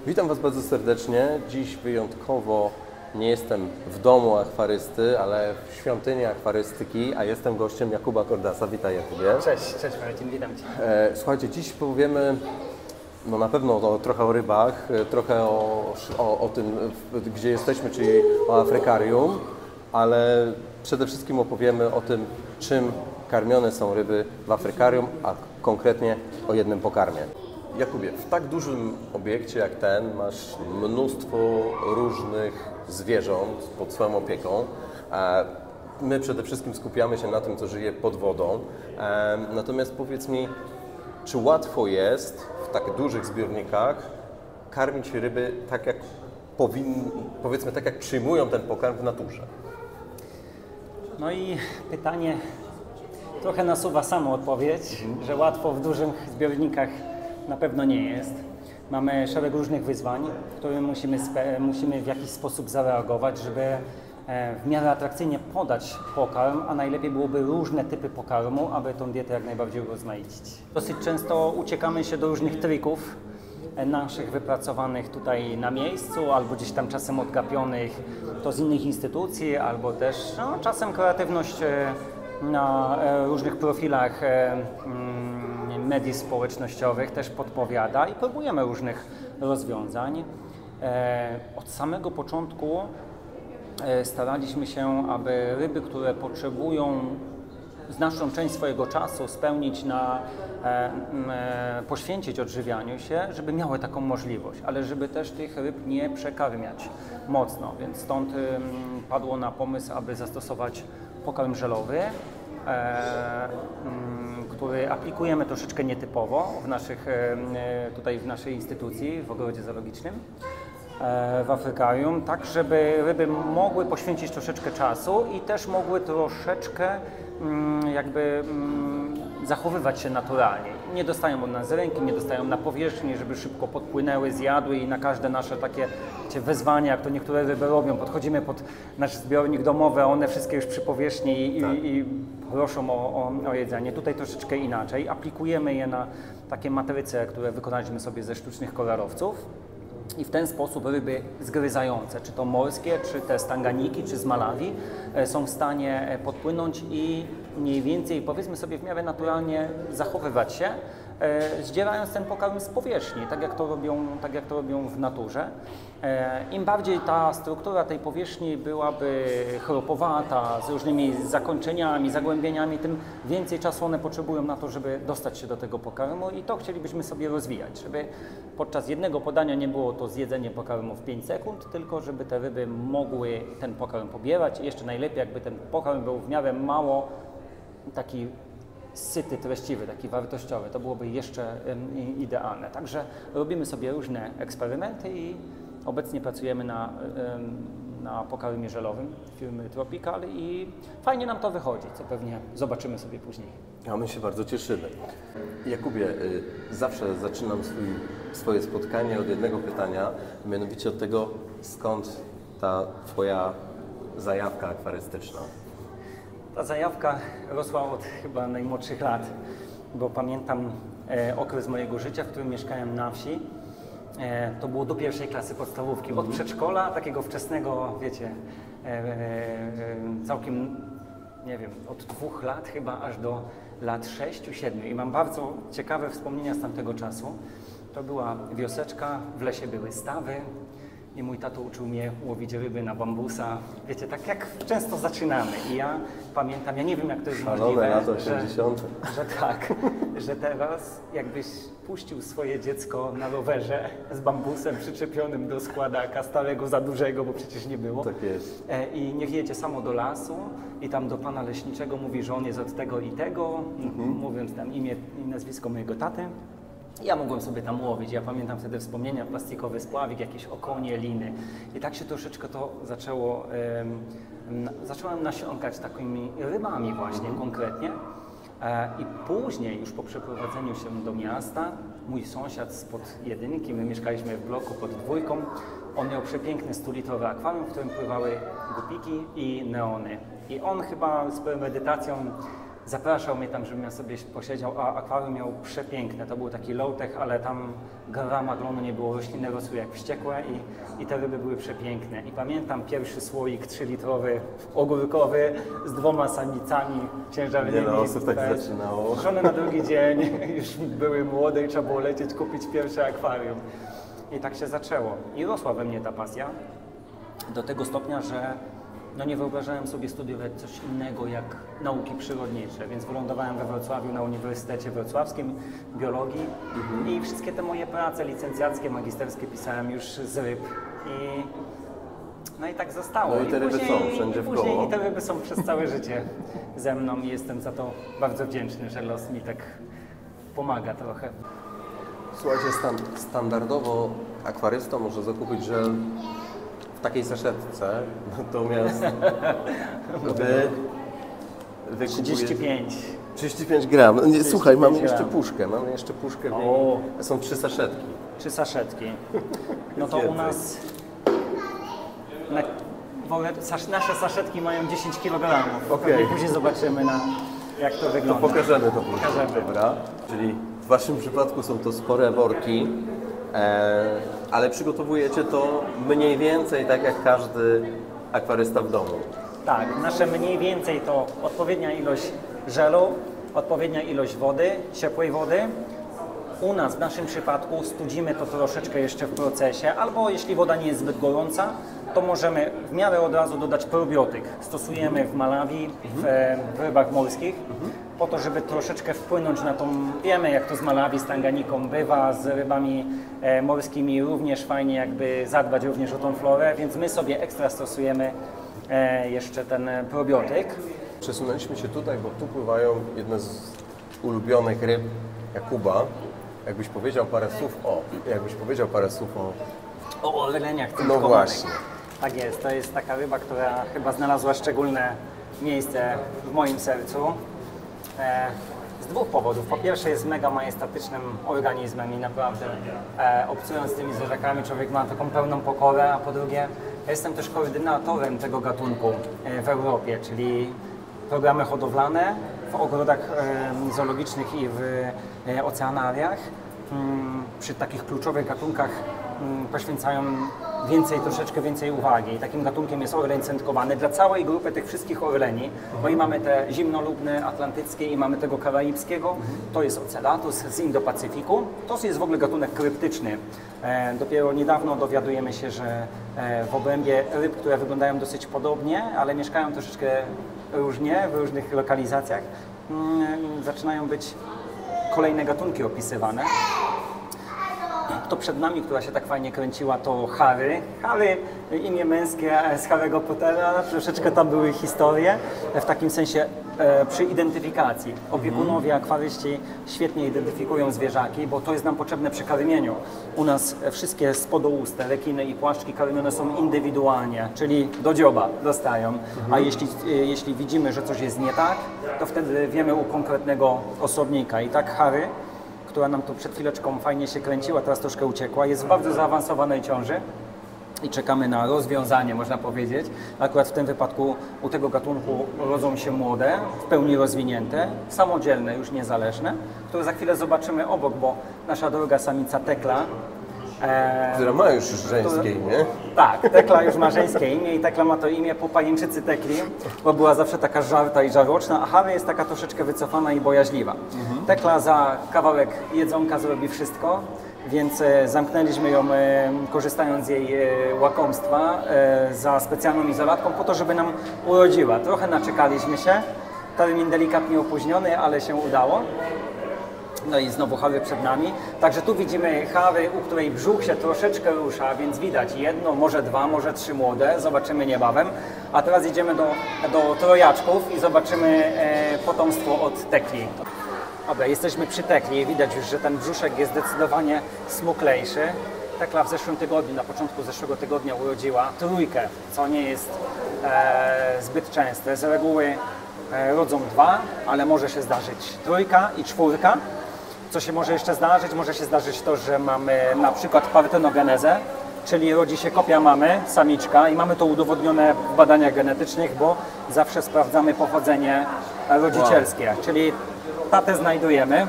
Witam Was bardzo serdecznie. Dziś wyjątkowo nie jestem w domu akwarysty, ale w świątyni akwarystyki, a jestem gościem Jakuba Kordasa. Witaj, Jakubie. Cześć Marcin, witam Cię. Słuchajcie, dziś powiemy na pewno trochę o rybach, trochę o tym, gdzie jesteśmy, czyli o Afrykarium, ale przede wszystkim opowiemy o tym, czym karmione są ryby w Afrykarium, a konkretnie o jednym pokarmie. Jakubie, w tak dużym obiekcie jak ten masz mnóstwo różnych zwierząt pod swoją opieką. My przede wszystkim skupiamy się na tym, co żyje pod wodą. Natomiast powiedz mi, czy łatwo jest w tak dużych zbiornikach karmić ryby tak, jak powiedzmy, tak jak przyjmują ten pokarm w naturze? No i pytanie trochę nasuwa samo odpowiedź, że łatwo w dużych zbiornikach na pewno nie jest. Mamy szereg różnych wyzwań, które musimy w jakiś sposób zareagować, żeby w miarę atrakcyjnie podać pokarm, a najlepiej byłoby różne typy pokarmu, aby tą dietę jak najbardziej urozmaicić. Dosyć często uciekamy się do różnych trików naszych wypracowanych tutaj na miejscu, albo gdzieś tam czasem odgapionych to z innych instytucji, albo też czasem kreatywność na różnych profilach mediów społecznościowych też podpowiada i próbujemy różnych rozwiązań. Od samego początku staraliśmy się, aby ryby, które potrzebują znaczną część swojego czasu poświęcić odżywianiu się, żeby miały taką możliwość, ale żeby też tych ryb nie przekarmiać mocno, więc stąd padło na pomysł, aby zastosować pokarm żelowy, który aplikujemy troszeczkę nietypowo tutaj w naszej instytucji, w ogrodzie zoologicznym, w Afrykarium, tak żeby ryby mogły poświęcić troszeczkę czasu i też mogły troszeczkę zachowywać się naturalnie. Nie dostają od nas z ręki, nie dostają na powierzchni, żeby szybko podpłynęły, zjadły i na każde nasze takie wyzwania, jak to niektóre ryby robią, podchodzimy pod nasz zbiornik domowy, a one wszystkie już przy powierzchni i proszą o jedzenie. Tutaj troszeczkę inaczej. Aplikujemy je na takie matryce, które wykonaliśmy sobie ze sztucznych kolorowców. I w ten sposób ryby zgryzające, czy to morskie, czy te z Tanganiki, czy z Malawi, są w stanie podpłynąć i mniej więcej, powiedzmy sobie, w miarę naturalnie zachowywać się, zdzierając ten pokarm z powierzchni, tak jak to robią w naturze. Im bardziej ta struktura tej powierzchni byłaby chropowata, z różnymi zakończeniami, zagłębieniami, tym więcej czasu one potrzebują na to, żeby dostać się do tego pokarmu i to chcielibyśmy sobie rozwijać, żeby podczas jednego podania nie było to zjedzenie pokarmu w 5 sekund, tylko żeby te ryby mogły ten pokarm pobierać i jeszcze najlepiej, jakby ten pokarm był w miarę mało taki syty, treściwy, taki wartościowy. To byłoby jeszcze idealne. Także robimy sobie różne eksperymenty i obecnie pracujemy na pokarmie żelowym firmy Tropical i fajnie nam to wychodzi, co pewnie zobaczymy sobie później. A my się bardzo cieszymy. Jakubie, zawsze zaczynam swoje spotkanie od jednego pytania, mianowicie od tego, skąd ta Twoja zajawka akwarystyczna? Ta zajawka rosła od chyba najmłodszych lat, bo pamiętam okres mojego życia, w którym mieszkałem na wsi. To było do 1. klasy podstawówki, od przedszkola, takiego wczesnego, wiecie, całkiem, nie wiem, od 2 lat chyba aż do lat 6-7 i mam bardzo ciekawe wspomnienia z tamtego czasu. To była wioseczka, w lesie były stawy i mój tato uczył mnie łowić ryby na bambusa. Wiecie, tak jak często zaczynamy i ja pamiętam, ja nie wiem jak to jest możliwe, lata 80. że teraz jakbyś puścił swoje dziecko na rowerze z bambusem przyczepionym do składaka, starego, za dużego, bo przecież nie było. Tak jest. I niech jedzie samo do lasu i tam do pana leśniczego mówi, że on jest od tego i tego, mówiąc tam imię i nazwisko mojego taty. Ja mogłem sobie tam łowić. Ja pamiętam wtedy wspomnienia, plastikowy spławik, jakieś okonie, liny. I tak się troszeczkę to zaczęło, zacząłem nasiąkać takimi rybami właśnie konkretnie. I później, już po przeprowadzeniu się do miasta, mój sąsiad spod jedynki, my mieszkaliśmy w bloku pod 2, on miał przepiękne 100-litrowe akwarium, w którym pływały gupiki i neony. I on chyba z premedytacją Zapraszał mnie tam, żebym ja sobie posiedział, a akwarium miał przepiękne. To był taki low-tech, ale tam grama glonu nie było, rośliny rosły jak wściekłe i te ryby były przepiękne. I pamiętam pierwszy słoik 3-litrowy, ogórkowy, z 2 samicami ciężarnymi. Wiele osób tak zaczynało. Żony na drugi dzień już były młode i trzeba było lecieć kupić pierwsze akwarium. I tak się zaczęło. I rosła we mnie ta pasja do tego stopnia, że no nie wyobrażałem sobie studiować coś innego jak nauki przyrodnicze, więc wylądowałem we Wrocławiu na Uniwersytecie Wrocławskim biologii i wszystkie te moje prace licencjackie, magisterskie pisałem już z ryb no i tak zostało. No i te ryby są wszędzie w koło. I te ryby są przez całe życie ze mną i jestem za to bardzo wdzięczny, że los mi tak pomaga trochę. Słuchajcie, standardowo akwarysta może zakupić żel w takiej saszetce, natomiast wy 35 gram. Nie, słuchaj, mamy jeszcze puszkę, są 3 saszetki. 3 saszetki. No to u nas nasze saszetki mają 10 kg. Okej. Później zobaczymy, jak to wygląda. To pokażemy to później. Dobra. Czyli w waszym przypadku są to spore worki, ale przygotowujecie to mniej więcej tak jak każdy akwarysta w domu. Tak, nasze mniej więcej to odpowiednia ilość żelu, odpowiednia ilość wody, ciepłej wody. U nas w naszym przypadku studzimy to troszeczkę jeszcze w procesie, albo jeśli woda nie jest zbyt gorąca, to możemy w miarę od razu dodać probiotyk. Stosujemy w Malawi, w rybach morskich, po to, żeby troszeczkę wpłynąć na tą, wiemy jak to z Malawi, z tanganiką bywa, z rybami morskimi również fajnie jakby zadbać również o tą florę, więc my sobie ekstra stosujemy jeszcze ten probiotyk. Przesunęliśmy się tutaj, bo tu pływają jedne z ulubionych ryb Jakuba. Jakbyś powiedział parę słów o orleniach No cytkowanych. właśnie. Tak jest, to jest taka ryba, która chyba znalazła szczególne miejsce w moim sercu. Z 2 powodów. Po pierwsze jest mega majestatycznym organizmem i naprawdę obcując z tymi zwierzakami człowiek ma taką pełną pokorę, a po drugie ja jestem też koordynatorem tego gatunku w Europie, czyli programy hodowlane w ogrodach zoologicznych i w oceanariach. Przy takich kluczowych gatunkach poświęcają troszeczkę więcej uwagi. I takim gatunkiem jest orleń centkowany dla całej grupy tych wszystkich orleni, bo i mamy te zimnolubne, atlantyckie i mamy tego karaibskiego. To jest Ocellatus z Indo-Pacyfiku. To jest w ogóle gatunek kryptyczny. Dopiero niedawno dowiadujemy się, że w obrębie ryb, które wyglądają dosyć podobnie, ale mieszkają troszeczkę różnie w różnych lokalizacjach, zaczynają być kolejne gatunki opisywane. To przed nami, która się tak fajnie kręciła, to Harry. Harry, imię męskie z Harry'ego Pottera, troszeczkę tam były historie, w takim sensie przy identyfikacji. Opiekunowie, akwaryści świetnie identyfikują zwierzaki, bo to jest nam potrzebne przy karmieniu. U nas wszystkie spodouste, rekiny i płaszczki karmione są indywidualnie, czyli do dzioba dostają, a jeśli widzimy, że coś jest nie tak, to wtedy wiemy u konkretnego osobnika. I tak Harry, która nam tu przed chwileczką fajnie się kręciła, teraz troszkę uciekła, jest w bardzo zaawansowanej ciąży i czekamy na rozwiązanie, można powiedzieć. Akurat w tym wypadku u tego gatunku rodzą się młode, w pełni rozwinięte, samodzielne, już niezależne, które za chwilę zobaczymy obok, bo nasza droga samica Tekla, która ma już żeńskie imię. Tak, Tekla już ma żeńskie imię i Tekla ma to imię po pajęczycy Tekli, bo była zawsze taka żarta i żarłoczna, a Harry jest taka troszeczkę wycofana i bojaźliwa. Tekla za kawałek jedzonka zrobi wszystko, więc zamknęliśmy ją, korzystając z jej łakomstwa, za specjalną izolatką po to, żeby nam urodziła. Trochę naczekaliśmy się, termin delikatnie opóźniony, ale się udało. No i znowu Harry przed nami. Także tu widzimy Harry, u której brzuch się troszeczkę rusza, więc widać jedno, może 2, może 3 młode. Zobaczymy niebawem. A teraz idziemy do trojaczków i zobaczymy potomstwo od Tekli. Dobra, jesteśmy przy Tekli. Widać już, że ten brzuszek jest zdecydowanie smuklejszy. Tekla w zeszłym tygodniu, na początku zeszłego tygodnia urodziła trójkę, co nie jest zbyt częste. Z reguły rodzą 2, ale może się zdarzyć 3 i 4. Co się może jeszcze zdarzyć? Może się zdarzyć to, że mamy na przykład partenogenezę, czyli rodzi się kopia mamy, samiczka i mamy to udowodnione w badaniach genetycznych, bo zawsze sprawdzamy pochodzenie rodzicielskie, czyli tatę znajdujemy,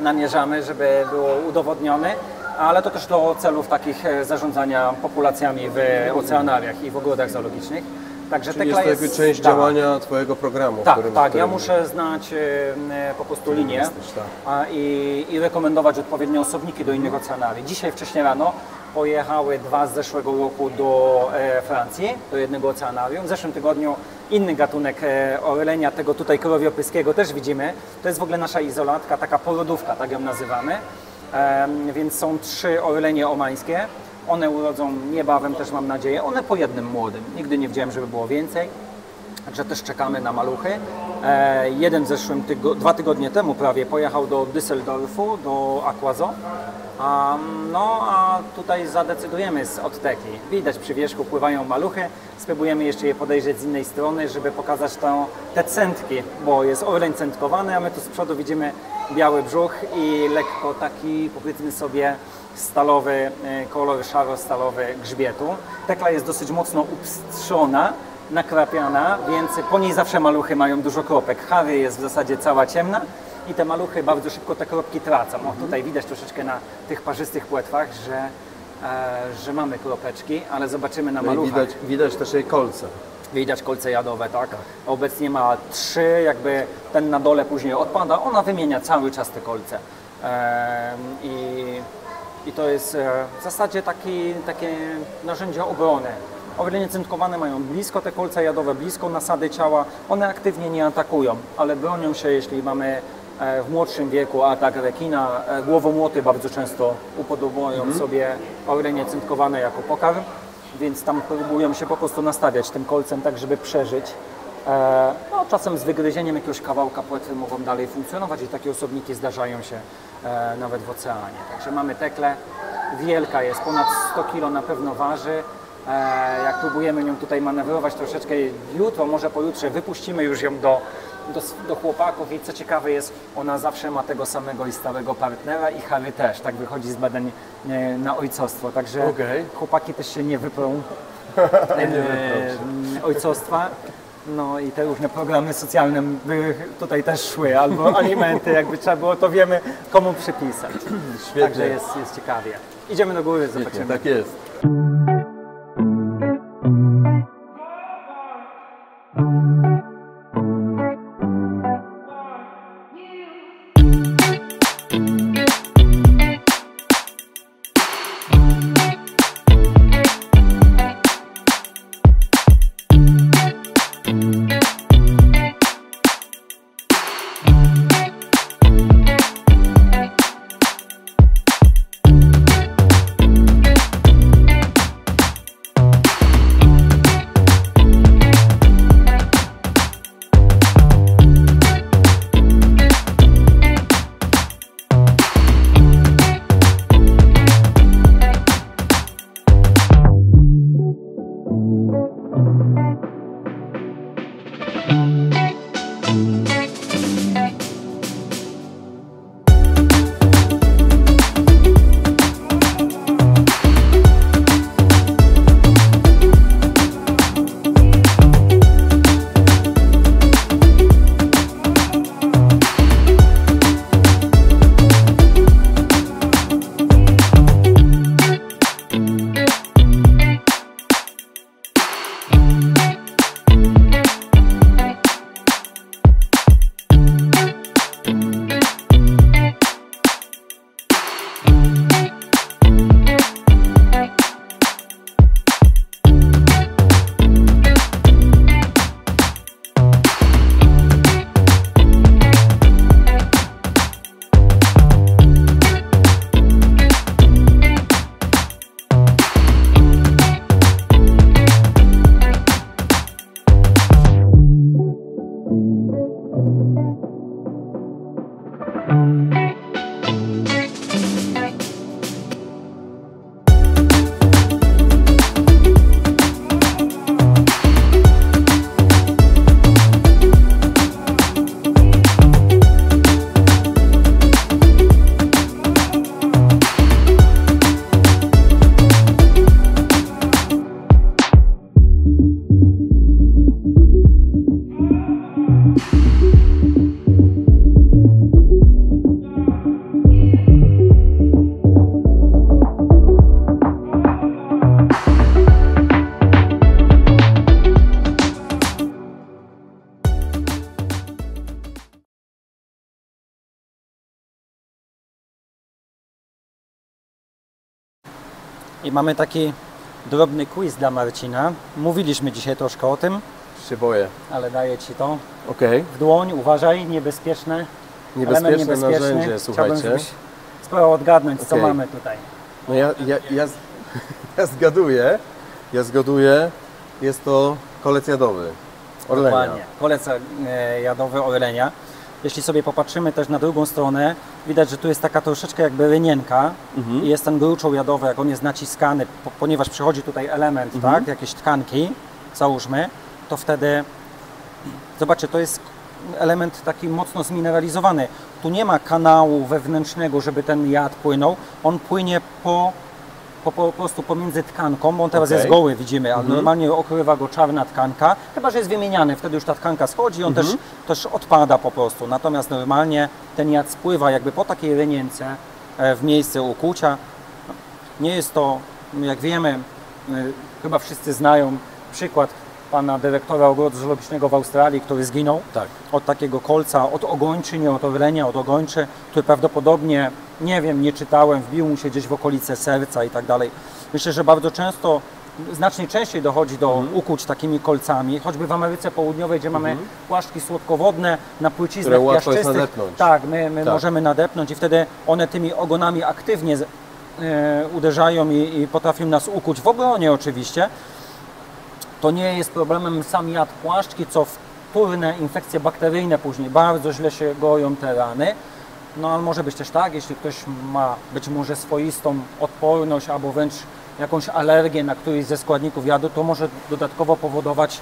namierzamy, żeby było udowodnione, ale to też do celów takich zarządzania populacjami w oceanariach i w ogrodach zoologicznych. Także Czyli tekla jest to jakby część działania Twojego programu. Tak, którym, tak. którym... Ja muszę znać po prostu linię jesteś, tak. i rekomendować odpowiednie osobniki do innych oceanarii. Dzisiaj wcześniej rano pojechały 2 z zeszłego roku do Francji, do jednego oceanarium. W zeszłym tygodniu inny gatunek orlenia, tego tutaj krowiopyskiego też widzimy. To jest w ogóle nasza izolatka, taka porodówka, tak ją nazywamy. Więc są 3 orlenie omańskie. One urodzą niebawem, też mam nadzieję. One po jednym młodym. Nigdy nie widziałem, żeby było więcej. Także też czekamy na maluchy. Jeden 2 tygodnie temu prawie pojechał do Düsseldorfu, do Aquazo. A tutaj zadecydujemy od tekli. Widać przy wierzchu pływają maluchy. Spróbujemy jeszcze je podejrzeć z innej strony, żeby pokazać te centki, bo jest orleń centkowany, a my tu z przodu widzimy biały brzuch i lekko taki, powiedzmy sobie, stalowy kolor, szaro-stalowy grzbietu. Tekla jest dosyć mocno upstrzona, nakrapiana, więc po niej zawsze maluchy mają dużo kropek. Hary jest w zasadzie cała ciemna i te maluchy bardzo szybko te kropki tracą. O, tutaj widać troszeczkę na tych parzystych płetwach, że mamy kropeczki, ale zobaczymy na maluchach. Widać też jej kolce. Widać kolce jadowe, tak? Obecnie ma 3, jakby ten na dole później odpada, ona wymienia cały czas te kolce. I to jest w zasadzie takie narzędzie obrony. Orlenie centkowane mają blisko te kolce jadowe, blisko nasady ciała. One aktywnie nie atakują, ale bronią się, jeśli mamy w młodszym wieku atak rekina. Głowomłoty bardzo często upodobują sobie orlenie centkowane jako pokarm, więc tam próbują się po prostu nastawiać tym kolcem tak, żeby przeżyć. No, czasem z wygryzieniem jakiegoś kawałka płetwy mogą dalej funkcjonować i takie osobniki zdarzają się nawet w oceanie. Także mamy teklę, wielka jest, ponad 100 kg na pewno waży. Jak próbujemy nią tutaj manewrować troszeczkę jutro, może pojutrze wypuścimy już ją do chłopaków i co ciekawe jest, ona zawsze ma tego samego i stałego partnera i Harry też, tak wychodzi z badań na ojcostwo, także chłopaki też się nie wyprą ojcostwa. No i te różne programy socjalne by tutaj też szły, albo alimenty, jakby trzeba było, to wiemy komu przypisać. Świetnie. Także jest ciekawie. Idziemy do góry, zobaczymy. Tak jest. I mamy taki drobny quiz dla Marcina. Mówiliśmy dzisiaj troszkę o tym, Się boję. ale daję Ci to Okej. w dłoń. Uważaj, niebezpieczne. Element Niebezpieczne narzędzie, Chciałbym, słuchajcie. żebyś spróbował odgadnąć, co Okej. mamy tutaj. No ja zgaduję, jest to kolec jadowy. Orlenia. Dokładnie. Kolec jadowy Orlenia. Jeśli sobie popatrzymy też na drugą stronę, widać, że tu jest taka troszeczkę jakby rynienka i jest ten gruczoł jadowy, jak on jest naciskany, ponieważ przychodzi tutaj element, tak, jakieś tkanki, załóżmy, to wtedy, zobaczcie, to jest element taki mocno zmineralizowany. Tu nie ma kanału wewnętrznego, żeby ten jad płynął, on płynie po prostu pomiędzy tkanką, bo on teraz Okej. jest goły, widzimy, a normalnie okrywa go czarna tkanka, chyba że jest wymieniany, wtedy już ta tkanka schodzi i on też odpada po prostu. Natomiast normalnie ten jad spływa jakby po takiej rynience w miejsce ukłucia. Nie jest to, jak wiemy, chyba wszyscy znają przykład pana dyrektora ogrodu zoologicznego w Australii, który zginął Tak. od takiego kolca, od ogończy, nie od orlenia, od ogończy, który prawdopodobnie, nie wiem, nie czytałem, wbił mu się gdzieś w okolice serca i tak dalej. Myślę, że bardzo często, znacznie częściej dochodzi do ukłuć takimi kolcami, choćby w Ameryce Południowej, gdzie mamy płaszczki słodkowodne na płciznach Które łatwo jest piaszczystych. nadepnąć. Tak, my Tak. możemy nadepnąć i wtedy one tymi ogonami aktywnie uderzają i potrafią nas ukuć w obronie oczywiście. To nie jest problemem sam jad płaszczki, co wtórne infekcje bakteryjne później. Bardzo źle się goją te rany. No ale może być też tak, jeśli ktoś ma być może swoistą odporność albo wręcz jakąś alergię na któryś ze składników jadu, to może dodatkowo powodować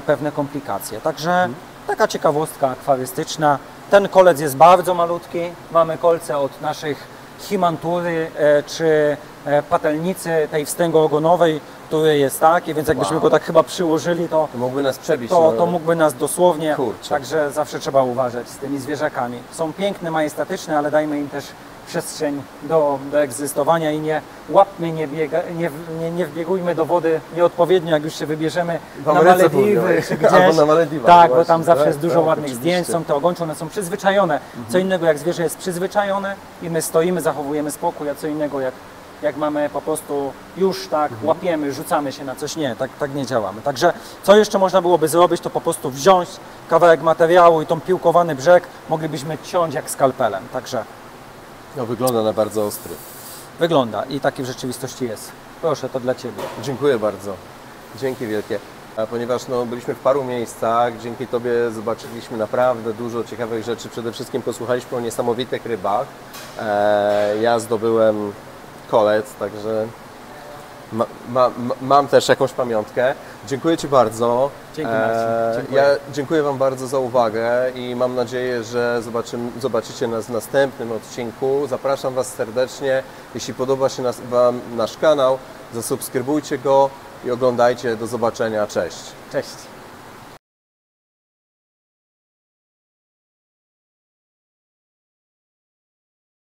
pewne komplikacje. Także taka ciekawostka akwarystyczna. Ten kolec jest bardzo malutki. Mamy kolce od naszych himantury czy patelnicy tej wstęgoogonowej, który jest taki, więc jakbyśmy go tak chyba przyłożyli, to To mógłby nas przebić. to mógłby nas dosłownie, Kurczę. także zawsze trzeba uważać z tymi zwierzakami. Są piękne, majestatyczne, ale dajmy im też przestrzeń do egzystowania i nie łapmy, nie wbiegujmy do wody nieodpowiednio, jak już się wybierzemy W na Ameryce Malediwy powiedziałeś. czy gdzieś. Albo na Malediwach, Tak, bo właśnie, tam zawsze tak, jest dużo tak, ładnych oczywiście. zdjęć, są te ogończe, one są przyzwyczajone. Co innego jak zwierzę jest przyzwyczajone i my stoimy, zachowujemy spokój, a co innego jak mamy po prostu już tak, łapiemy, rzucamy się na coś. Nie, tak nie działamy. Także co jeszcze można byłoby zrobić, to po prostu wziąć kawałek materiału i tą piłkowany brzeg moglibyśmy ciąć jak skalpelem. Także No, wygląda na bardzo ostry. wygląda i taki w rzeczywistości jest. Proszę, to dla Ciebie. Dziękuję bardzo. Dzięki wielkie. A ponieważ byliśmy w paru miejscach, dzięki Tobie zobaczyliśmy naprawdę dużo ciekawych rzeczy. Przede wszystkim posłuchaliśmy o niesamowitych rybach. Ja zdobyłem kolec, także mam też jakąś pamiątkę. Dziękuję Ci bardzo. Dzięki, Marcin. Dziękuję. Ja dziękuję Wam bardzo za uwagę i mam nadzieję, że zobaczycie nas w następnym odcinku. Zapraszam Was serdecznie. Jeśli podoba się Wam nasz kanał, zasubskrybujcie go i oglądajcie. Do zobaczenia. Cześć. Cześć.